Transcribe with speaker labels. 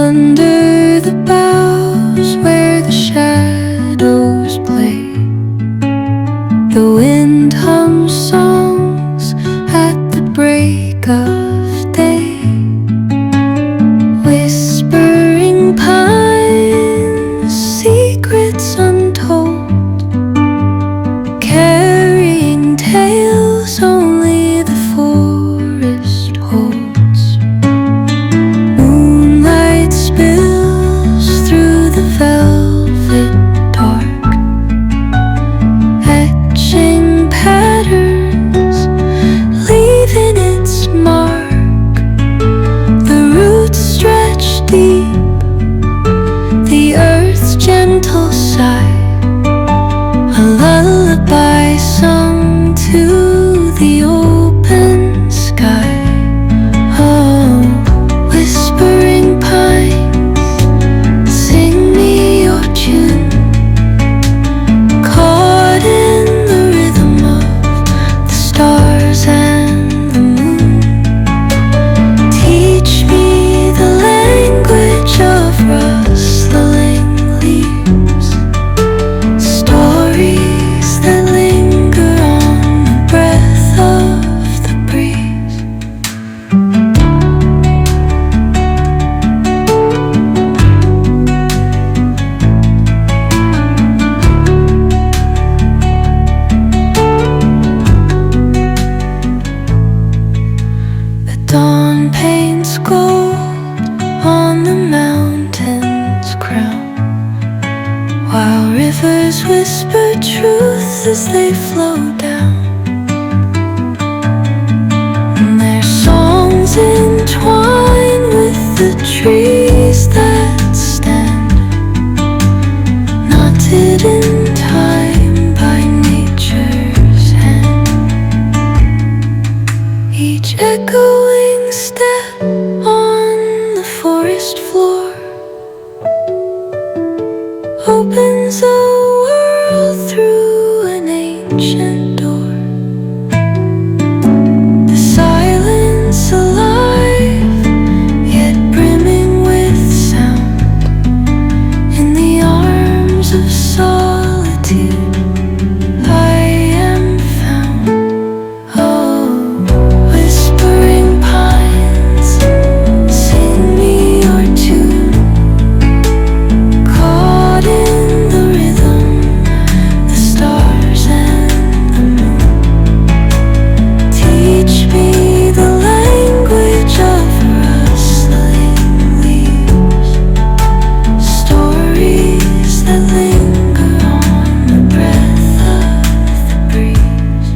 Speaker 1: Under the boughs where the shadows play, the wind hums songs at the break of day. Whispering pines, secrets untold, carrying tales only the forest holds. Moonlight spills through the velvet dark, etching patterns, leaving its mark. The roots stretch deep, the earth's gentle sigh, a lullaby sung to the open sky. Oh, whispering pines, sing me your tune, caught in the rhythm of the stars and the moon. Teach me the language of rustling leaves, stories that linger on the breath of the breeze. The dawn paints gold on the mountain's crown, while rivers whisper truth as they flow down. And their songs entwine with the trees that stand, knotted in time by nature's hand. Each echoing step on the forest floor opens a world through an ancient door. The silence alive, yet brimming with sound. In the arms of solitude I am found. Oh, whispering pines, sing me your tune, caught in the rhythm, the stars and the moon. Teach me the language of rustling leaves, stories that linger on the breath of the breeze.